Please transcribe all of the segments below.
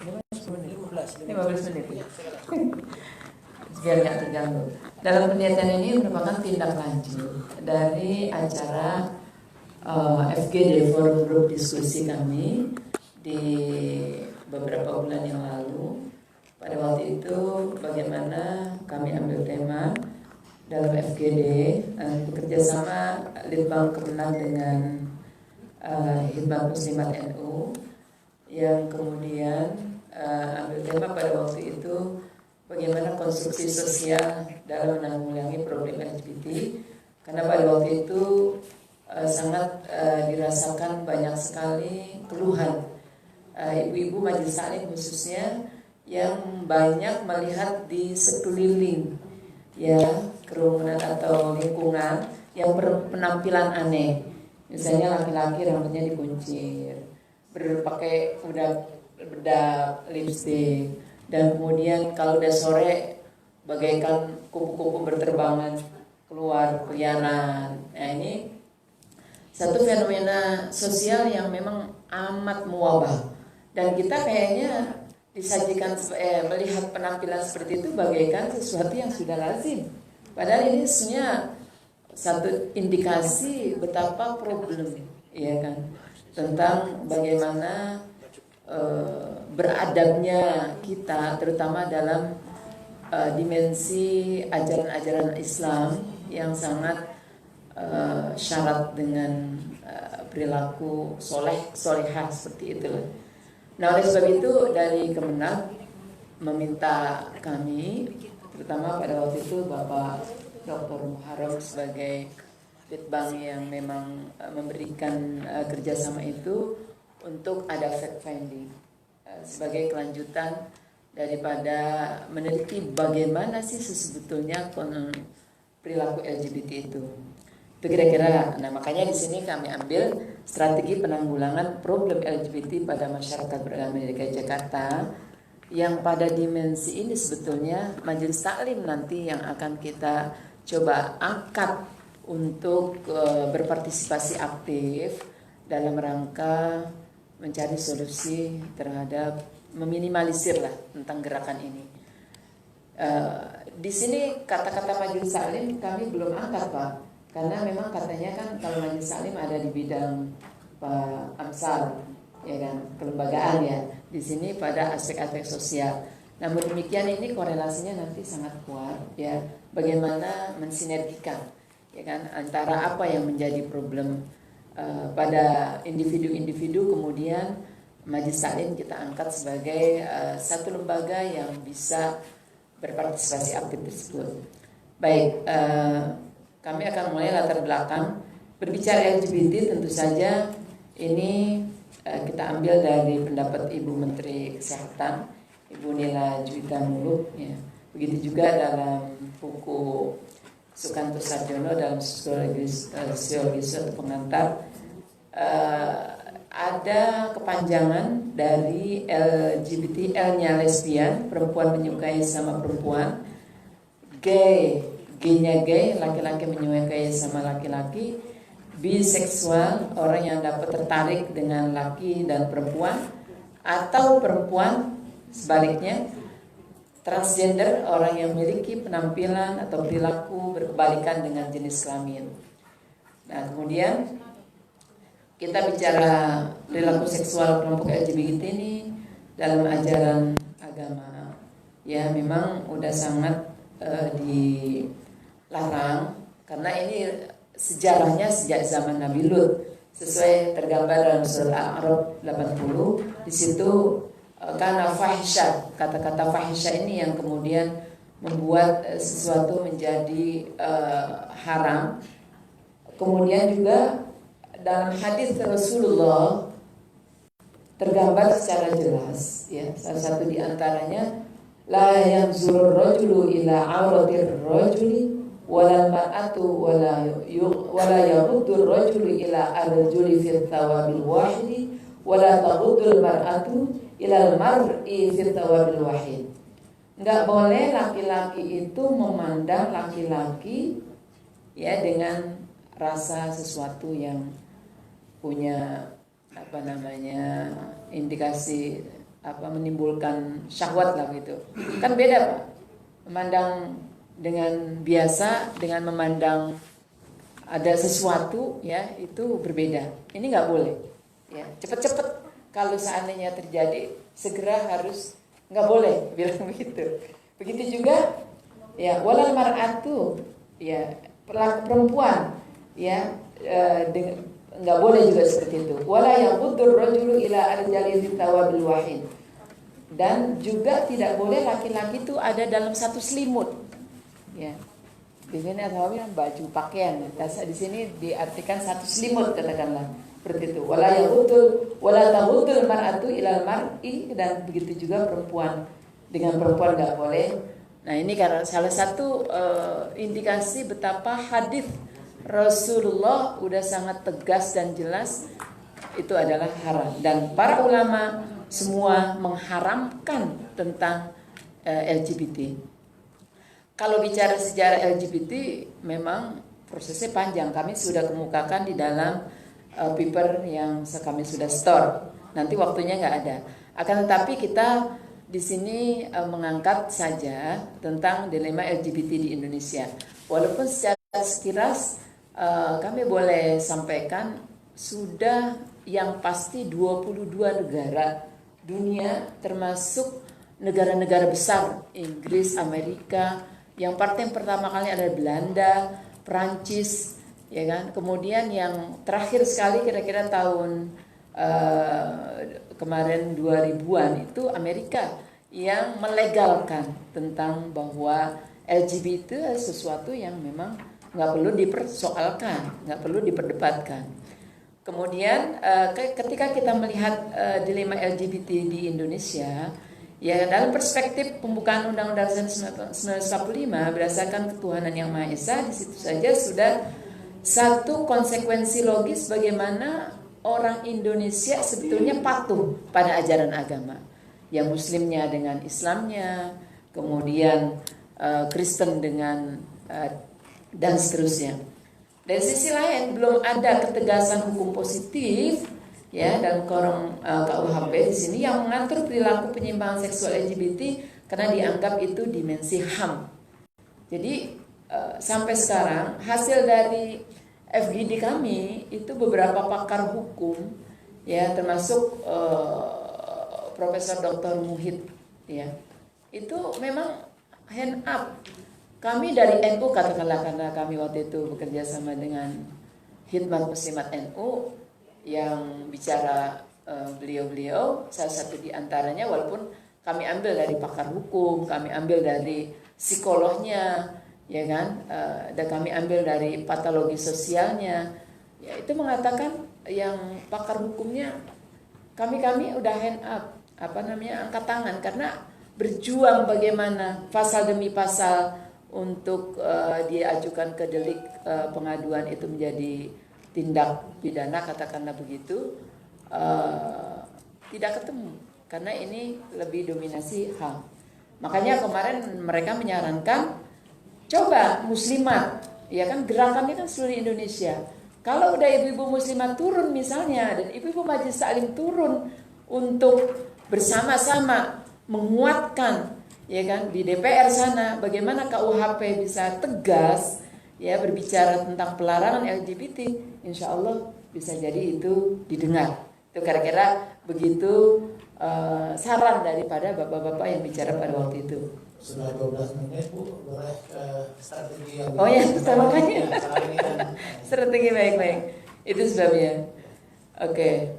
15 menit ya. Biar nggak terganggu. Dalam penelitian ini merupakan tindak lanjut dari acara FGD Forum Group diskusi kami di beberapa bulan yang lalu. Pada waktu itu bagaimana kami ambil tema dalam FGD bekerja sama Litbang Kemenang dengan Hizbut Muslimat NU yang kemudian ambil tema pada waktu itu bagaimana konstruksi sosial dalam menanggulangi problem LGBT, karena pada waktu itu sangat dirasakan banyak sekali keluhan ibu-ibu majelis taklim khususnya yang banyak melihat di sekeliling ya kerumunan atau lingkungan yang berpenampilan aneh, misalnya laki-laki rambutnya dikuncir, berpakai bedak, lipstik, dan kemudian kalau udah sore bagaikan kupu-kupu berterbangan keluar keliaran. Nah, ini satu fenomena sosial yang memang amat mewabah, dan kita kayaknya disajikan melihat penampilan seperti itu bagaikan sesuatu yang sudah lazim. Padahal ini sebenarnya satu indikasi betapa problem, ya kan, tentang bagaimana beradabnya kita, terutama dalam dimensi ajaran-ajaran Islam yang sangat syarat dengan perilaku solehah seperti itu. Nah, oleh sebab itu dari Kemenang meminta kami, terutama pada waktu itu Bapak Dr. Muharram sebagai Litbang yang memang memberikan kerjasama itu, untuk ada fact finding sebagai kelanjutan daripada meneliti bagaimana sih sebetulnya perilaku LGBT itu. Itu kira-kira. Nah, makanya di sini kami ambil strategi penanggulangan problem LGBT pada masyarakat beragama di DKI Jakarta, yang pada dimensi ini sebetulnya majelis taklim nanti yang akan kita coba angkat untuk berpartisipasi aktif dalam rangka mencari solusi terhadap meminimalisir lah tentang gerakan ini. Di sini kata-kata majelis taklim kami belum angkat, Pak. Karena memang katanya kan kalau majelis taklim ada di bidang Pak Amsal, ya kan, kelembagaan ya. Di sini pada aspek-aspek sosial. Namun demikian ini korelasinya nanti sangat kuat ya. Bagaimana mensinergikan, ya kan, antara apa yang menjadi problem pada individu-individu, kemudian majelis taklim kita angkat sebagai satu lembaga yang bisa berpartisipasi aktif tersebut. Baik. Kami akan mulai latar belakang. Berbicara LGBT tentu saja ini kita ambil dari pendapat Ibu Menteri Kesehatan, Ibu Nila Juwita Muluk ya. Begitu juga dalam buku Sukanto Sarjono dalam sosiologi atau pengantar, ada kepanjangan dari LGBT, L-nya lesbian, perempuan menyukai sama perempuan, gay, G-nya gay, laki-laki menyukai sama laki-laki, biseksual, orang yang dapat tertarik dengan laki dan perempuan, atau perempuan sebaliknya, transgender, orang yang memiliki penampilan atau perilaku berkebalikan dengan jenis kelamin. Nah, kemudian kita bicara perilaku seksual kelompok LGBT ini dalam ajaran agama, ya memang udah sangat dilarang, karena ini sejarahnya sejak zaman Nabi Lut, sesuai tergambar dalam surat Al-A'raf 80. Di situ karena fahisha, kata-kata fahisha ini yang kemudian membuat sesuatu menjadi haram. Kemudian juga dalam hadis Rasulullah tergambar secara jelas ya, salah satu di antaranya la yanzurur rajulu ila auratir rajuli wala mar'atu wala yaghuddur rajulu ila arjuli fi thawabil wahidi wala taghuddul mar'atu ila al-mar'i fi thawabil wahid. Enggak boleh laki-laki itu memandang laki-laki ya dengan rasa sesuatu yang punya indikasi menimbulkan syahwat lah gitu. Kan beda Pak, memandang dengan biasa dengan memandang ada sesuatu ya itu berbeda. Ini nggak boleh. Ya cepet-cepet kalau seandainya terjadi segera harus nggak boleh bilang begitu. Begitu juga ya walal mar'atu ya perempuan ya nggak boleh juga seperti itu. Wala yaghuddur rajulu ila arjalihi tawabil wahid. Dan juga tidak boleh laki-laki itu ada dalam satu selimut. Ya. Di sini atau baju pakaian. Di sini diartikan satu selimut katakanlah. Seperti itu. Wala taghudul mar'atu ilal mar'i, dan begitu juga perempuan dengan perempuan nggak boleh. Nah, ini karena salah satu indikasi betapa hadis Rasulullah udah sangat tegas dan jelas itu adalah haram, dan para ulama semua mengharamkan tentang LGBT. Kalau bicara sejarah LGBT memang prosesnya panjang. Kami sudah kemukakan di dalam paper yang kami sudah store. Nanti waktunya nggak ada. Akan tetapi kita di sini mengangkat saja tentang dilema LGBT di Indonesia. Walaupun secara sekilas kami boleh sampaikan sudah yang pasti 22 negara dunia termasuk negara-negara besar Inggris, Amerika, yang pertama kali ada Belanda, Prancis, ya kan. Kemudian yang terakhir sekali kira-kira tahun kemarin 2000-an itu Amerika yang melegalkan tentang bahwa LGBT itu sesuatu yang memang nggak perlu dipersoalkan, nggak perlu diperdebatkan. Kemudian ketika kita melihat dilema LGBT di Indonesia, ya dalam perspektif pembukaan Undang-Undang 1945 berdasarkan ketuhanan yang Maha Esa, di situ saja sudah satu konsekuensi logis bagaimana orang Indonesia sebetulnya patuh pada ajaran agama. Ya Muslimnya dengan Islamnya, kemudian Kristen dengan dan seterusnya. Dari sisi lain belum ada ketegasan hukum positif ya dalam KUHP di sini yang mengatur perilaku penyimpangan seksual LGBT karena dianggap itu dimensi HAM. Jadi sampai sekarang hasil dari FGD kami itu beberapa pakar hukum ya termasuk Profesor Dr. Muhid ya itu memang hand up. Kami dari NU katakanlah, karena kami waktu itu bekerja sama dengan Hidmat Muslimat NU yang bicara beliau-beliau, salah satu di antaranya, walaupun kami ambil dari pakar hukum, kami ambil dari psikolognya, ya kan, dan kami ambil dari patologi sosialnya, ya itu mengatakan yang pakar hukumnya kami udah hand up, angkat tangan, karena berjuang bagaimana pasal demi pasal untuk diajukan ke delik pengaduan itu menjadi tindak pidana katakanlah begitu, tidak ketemu karena ini lebih dominasi HAM. Makanya kemarin mereka menyarankan coba muslimat, ya kan gerakannya kan seluruh Indonesia. Kalau udah ibu-ibu muslimat turun misalnya dan ibu-ibu majelis taklim turun untuk bersama-sama menguatkan ya kan di DPR sana bagaimana KUHP bisa tegas ya berbicara tentang pelarangan LGBT, insya Allah bisa jadi itu didengar. Itu kira-kira begitu saran daripada bapak-bapak yang bicara pada waktu itu. Sudah 12 menit Bu, boleh strategi yang oh ya makanya strategi baik-baik itu sebabnya. Oke.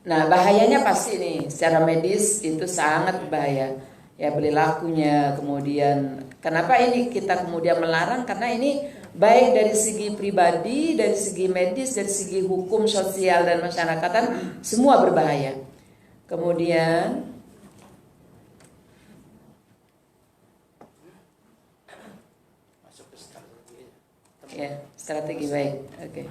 Nah bahayanya pasti nih secara medis itu sangat bahaya ya perilakunya. Kemudian kenapa ini kita kemudian melarang, karena ini baik dari segi pribadi, dari segi medis, dari segi hukum sosial dan masyarakatan semua berbahaya. Kemudian ya strategi baik. Oke.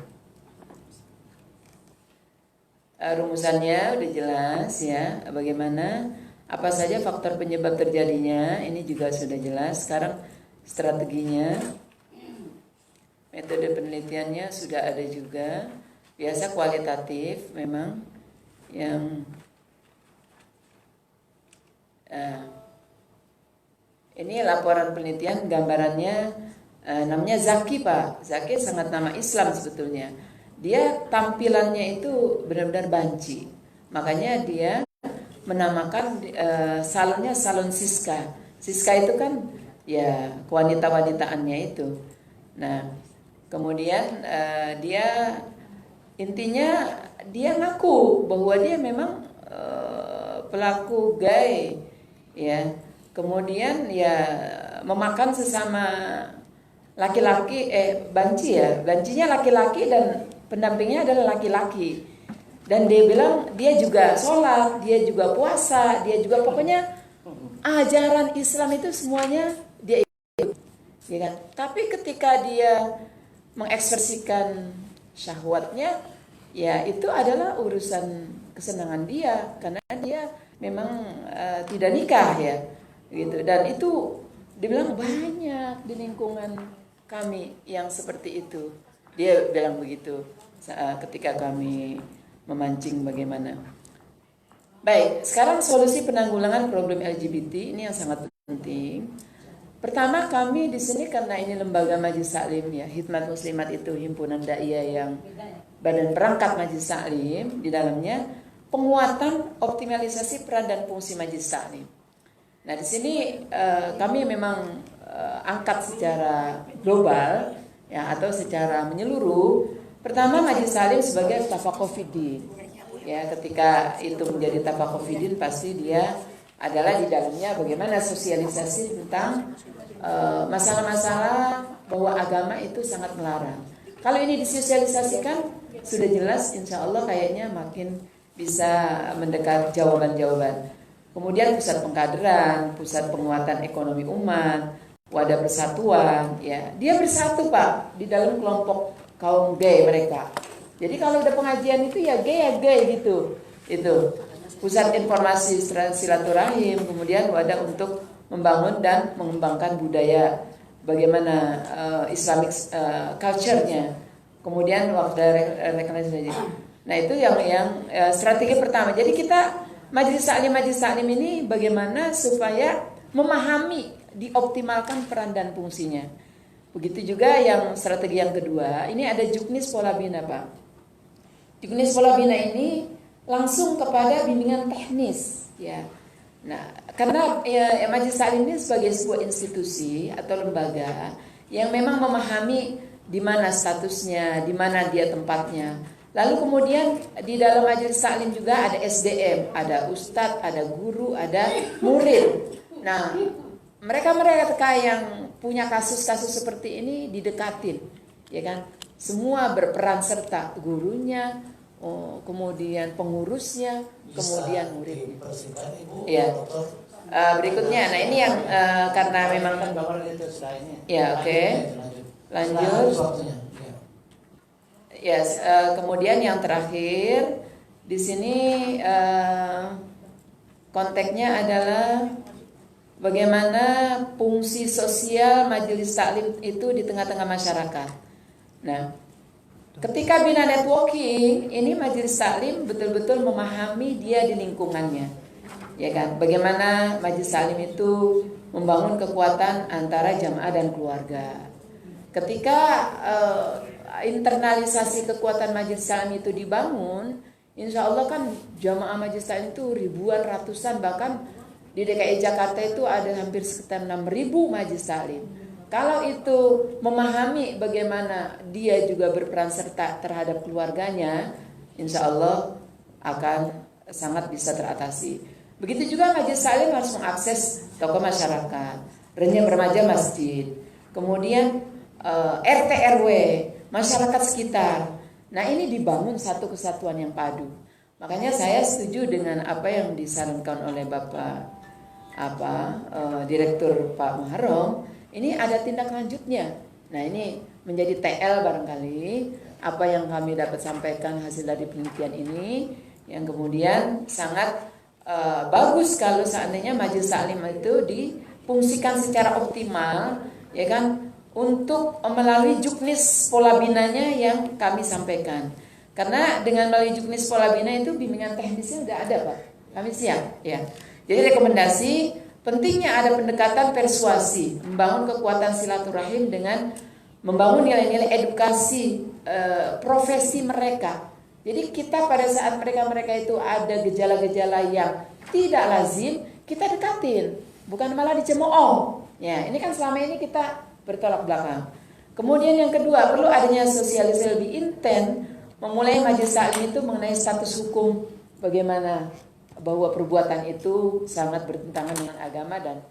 Rumusannya udah jelas ya, bagaimana apa saja faktor penyebab terjadinya, ini juga sudah jelas. Sekarang strateginya, metode penelitiannya sudah ada juga. Biasa kualitatif memang yang Nah, ini laporan penelitian, gambarannya namanya Zaki, Pak. Zaki sangat nama Islam sebetulnya. Dia tampilannya itu benar-benar banci. Makanya dia menamakan salonnya salon Siska. Siska itu kan ya kewanita-wanitaannya itu. Nah, kemudian dia intinya dia ngaku bahwa dia memang pelaku gay, ya. Kemudian ya memakan sesama laki-laki, banci ya, bancinya laki-laki dan pendampingnya adalah laki-laki. Dan dia bilang dia juga sholat, dia juga puasa, dia juga pokoknya ajaran Islam itu semuanya dia ikut, ya kan? Tapi ketika dia mengekspresikan syahwatnya, ya itu adalah urusan kesenangan dia karena dia memang tidak nikah ya, gitu. Dan itu dibilang banyak di lingkungan kami yang seperti itu. Dia bilang begitu ketika kami memancing bagaimana. Baik, sekarang solusi penanggulangan problem LGBT ini yang sangat penting. Pertama, kami di sini karena ini lembaga Majelis Taklim ya, Hikmat Muslimat itu himpunan dai yang badan perangkat Majelis Taklim, di dalamnya penguatan optimalisasi peran dan fungsi Majelis Taklim. Nah, di sini kami memang angkat secara global ya atau secara menyeluruh. Pertama, Majelis Taklim sebagai tafaqquh-fiddin. Ya, ketika itu menjadi tafaqquh-fiddin pasti dia adalah di dalamnya bagaimana sosialisasi tentang masalah-masalah bahwa agama itu sangat melarang. Kalau ini disosialisasikan sudah jelas, insya Allah kayaknya makin bisa mendekat jawaban-jawaban. Kemudian pusat pengkaderan, pusat penguatan ekonomi umat, wadah persatuan, ya dia bersatu Pak di dalam kelompok kaum gay mereka. Jadi kalau udah pengajian itu ya gay gitu. Itu pusat informasi silaturahim, kemudian wadah untuk membangun dan mengembangkan budaya bagaimana Islamic culture-nya. Kemudian wadah rekognisi. Nah, itu yang strategi pertama. Jadi kita Majelis Taklim ini bagaimana supaya memahami, dioptimalkan peran dan fungsinya. Begitu juga yang strategi yang kedua, ini ada Juknis Pola Bina, Pak. Juknis Pola Bina ini langsung kepada bimbingan teknis, ya. Nah, karena Majelis Taklim ini sebagai sebuah institusi atau lembaga yang memang memahami di mana statusnya, di mana dia tempatnya. Lalu kemudian di dalam Majelis Taklim juga ada SDM, ada ustadz, ada guru, ada murid. Nah, mereka yang punya kasus-kasus seperti ini didekatin, ya kan? Semua berperan serta, gurunya, kemudian pengurusnya, kemudian muridnya. Ya. Berikutnya, nah ini yang karena memang ya oke. Lanjut. Yes, kemudian yang terakhir di sini konteksnya adalah bagaimana fungsi sosial Majelis Taklim itu di tengah-tengah masyarakat. Nah, ketika bina networking, ini Majelis Taklim betul-betul memahami dia di lingkungannya, ya kan? Bagaimana Majelis Taklim itu membangun kekuatan antara jamaah dan keluarga. Ketika internalisasi kekuatan Majelis Taklim itu dibangun, insya Allah kan jamaah Majelis Taklim itu ribuan, ratusan, bahkan di DKI Jakarta itu ada hampir sekitar 6.000 Majelis Taklim. Kalau itu memahami bagaimana dia juga berperan serta terhadap keluarganya, insya Allah akan sangat bisa teratasi. Begitu juga Majelis Taklim harus mengakses tokoh masyarakat, renyah remaja masjid, kemudian RT RW, masyarakat sekitar. Nah, ini dibangun satu kesatuan yang padu. Makanya saya setuju dengan apa yang disarankan oleh Bapak Direktur Pak Muharram. Ini ada tindak lanjutnya. Nah, ini menjadi TL barangkali apa yang kami dapat sampaikan hasil dari penelitian ini, yang kemudian sangat bagus kalau seandainya Majelis Taklim itu difungsikan secara optimal, ya kan? Untuk melalui Juknis Pola Binanya yang kami sampaikan. Karena dengan melalui Juknis Pola Bina itu bimbingan teknisnya udah ada Pak. Kami siap ya. Jadi rekomendasi pentingnya ada pendekatan persuasi, membangun kekuatan silaturahim dengan membangun nilai-nilai edukasi profesi mereka. Jadi kita pada saat mereka itu ada gejala-gejala yang tidak lazim, kita dekatin, bukan malah dicemooh. Ya, ini kan selama ini kita bertolak belakang. Kemudian yang kedua, perlu adanya sosialisasi lebih intens, memulai majelis taklim itu mengenai status hukum, bagaimana bahwa perbuatan itu sangat bertentangan dengan agama dan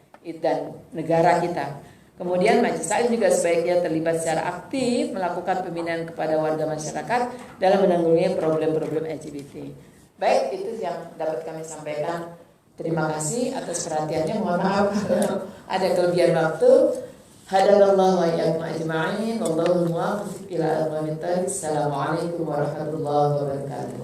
negara kita. Kemudian majelis taklim juga sebaiknya terlibat secara aktif melakukan pembinaan kepada warga masyarakat dalam menanggulangi problem-problem LGBT. Baik, itu yang dapat kami sampaikan. Terima kasih atas perhatiannya. Mohon maaf ada kelebihan waktu. Hadanallahu wa iyyakum ajma'in. Wallahu muwaffiq ila aqwamit thoriq. Assalamualaikum warahmatullahi wabarakatuh.